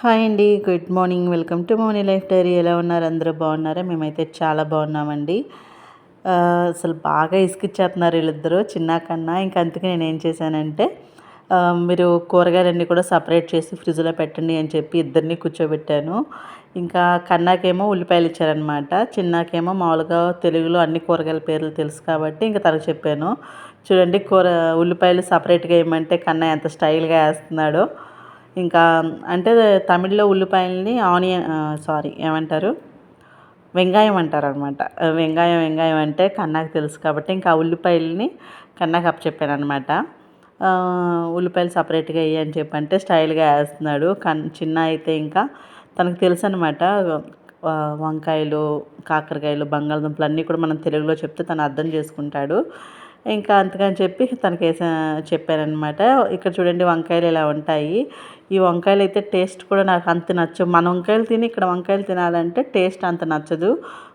Hi అండి, good morning. Welcome to Moni life diary. ఎలా ఉన్నారు? అందరూ బాగున్నారా? మేమైతే చాలా బాగున్నామండి. అసలు బాగా ఇసుకిచ్చేస్తున్నారు వీళ్ళిద్దరూ, చిన్న కన్నా. ఇంక అందుకే నేనేం చేశానంటే, మీరు కూరగాయలన్నీ కూడా సపరేట్ చేసి ఫ్రిడ్జ్లో పెట్టండి అని చెప్పి ఇద్దరిని కూర్చోబెట్టాను. ఇంకా కన్నాకేమో ఉల్లిపాయలు ఇచ్చారనమాట, చిన్నాకేమో మామూలుగా తెలుగులో అన్ని కూరగాయల పేర్లు తెలుసు కాబట్టి ఇంకా తనకు చెప్పాను. చూడండి, ఉల్లిపాయలు సపరేట్గా వేయమంటే కన్నా ఎంత స్టైల్గా వేస్తున్నాడో. ఇంకా అంటే తమిళ్లో ఉల్లిపాయలని ఏమంటారు, వెంగాయం అంటారనమాట. వెంగాయం వెంగాయం అంటే కన్నాకు తెలుసు కాబట్టి ఇంకా ఆ ఉల్లిపాయలని కన్నాకు అప్పచెప్పాననమాట. ఉల్లిపాయలు సపరేట్గా వేయి అని చెప్పంటే స్టైల్గా వేస్తున్నాడు. చిన్న అయితే ఇంకా తనకు తెలుసు అనమాట, వంకాయలు, కాకరకాయలు, బంగాళదుంపలు అన్నీ కూడా మనం తెలుగులో చెప్తే తను అర్థం చేసుకుంటాడు. ఇంకా అందుకని చెప్పి తనకి చెప్పానమాట. ఇక్కడ చూడండి, వంకాయలు ఇలా ఉంటాయి. ఈ వంకాయలు అయితే టేస్ట్ కూడా నాకు అంత నచ్చవు. మన వంకాయలు తిని ఇక్కడ వంకాయలు తినాలంటే టేస్ట్ అంత నచ్చదు.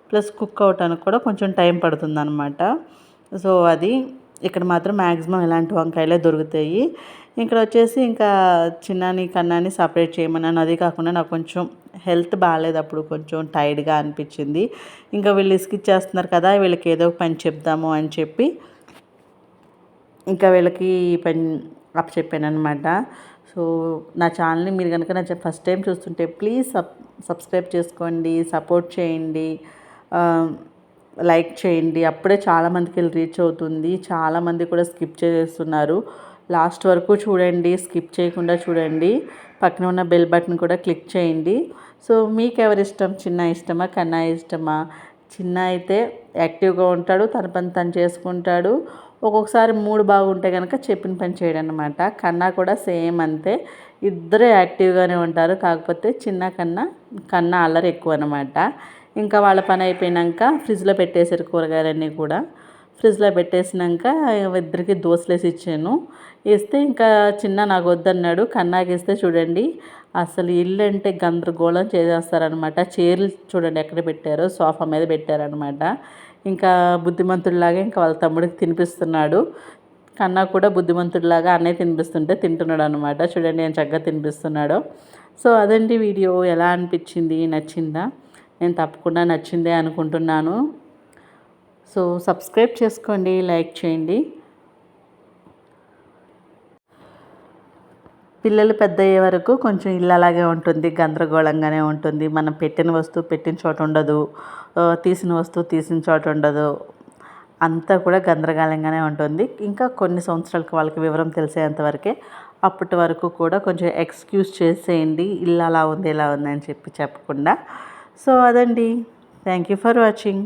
ప్లస్ కుక్ అవటానికి కూడా కొంచెం టైం పడుతుందన్నమాట. సో అది ఇక్కడ మాత్రం మ్యాక్సిమం ఇలాంటి వంకాయలే దొరుకుతాయి. ఇక్కడ వచ్చేసి ఇంకా చిన్నాని కన్నాని సపరేట్ చేయమన్నాను. అది కాకుండా నాకు కొంచెం హెల్త్ బాగాలేదు, అప్పుడు కొంచెం టైర్డ్గా అనిపించింది. ఇంకా వీళ్ళు ఇసుకిచ్చేస్తున్నారు కదా, వీళ్ళకి ఏదో ఒక పని చెప్దాము అని చెప్పి ఇంకా వీళ్ళకి పని అప్పచెప్పానమాట. సో నా ఛానల్ని మీరు కనుక నా ఫస్ట్ టైం చూస్తుంటే ప్లీజ్ సబ్స్క్రైబ్ చేసుకోండి, సపోర్ట్ చేయండి, లైక్ చేయండి. అప్పుడే చాలామందికి వెళ్ళి రీచ్ అవుతుంది. చాలామంది కూడా స్కిప్ చేస్తున్నారు. లాస్ట్ వరకు చూడండి, స్కిప్ చేయకుండా చూడండి. పక్కన ఉన్న బెల్ బటన్ కూడా క్లిక్ చేయండి. సో మీకు ఎవరి ఇష్టం, చిన్న ఇష్టమా కన్నా ఇష్టమా? చిన్న అయితే యాక్టివ్గా ఉంటాడు, తన పని తను చేసుకుంటాడు. ఒక్కొక్కసారి మూడ్ బాగుంటే కనుక చెప్పిన పని చేయడం అనమాట. కన్నా కూడా సేమ్ అంతే, ఇద్దరు యాక్టివ్గానే ఉంటారు. కాకపోతే కన్నా అల్లరి ఎక్కువ అనమాట. ఇంకా వాళ్ళ పని అయిపోయాక ఫ్రిడ్జ్లో పెట్టేసారు కూరగాయలన్నీ కూడా. ఫ్రిడ్జ్లో పెట్టేసినాక ఇద్దరికి దోశలేసి ఇచ్చాను. ఇస్తే ఇంకా చిన్న నాకు వద్దన్నాడు. కన్నాకి ఇస్తే చూడండి, అసలు ఇల్లు అంటే గందరగోళం చేసేస్తారనమాట. చైర్లు చూడండి ఎక్కడ పెట్టారో, సోఫా మీద పెట్టారనమాట. ఇంకా బుద్ధిమంతుడిలాగా ఇంకా వాళ్ళ తమ్ముడికి తినిపిస్తున్నాడు. కన్నా కూడా బుద్ధిమంతుడిలాగా అన్నయ్య తినిపిస్తుంటే తింటున్నాడు అనమాట. చూడండి నేను చక్కగా తినిపిస్తున్నాడు. సో అదండి వీడియో. ఎలా అనిపించింది, నచ్చిందా? నేను తప్పకుండా నచ్చిందే అనుకుంటున్నాను. సో సబ్స్క్రైబ్ చేసుకోండి, లైక్ చేయండి. పిల్లలు పెద్ద అయ్యే వరకు కొంచెం ఇల్లు అలాగే ఉంటుంది, గందరగోళంగానే ఉంటుంది. మనం పెట్టిన వస్తువు పెట్టిన చోట ఉండదు, తీసిన వస్తువు తీసిన చోట ఉండదు, అంతా కూడా గందరగోళంగానే ఉంటుంది. ఇంకా కొన్ని సంవత్సరాలకు వాళ్ళకి వివరం తెలిసేంతవరకే. అప్పటి వరకు కూడా కొంచెం ఎక్స్క్యూజ్ చేసేయండి, ఇల్లు అలా ఉంది ఇలా ఉంది అని చెప్పకుండా. సో అదండి. Thank you for watching.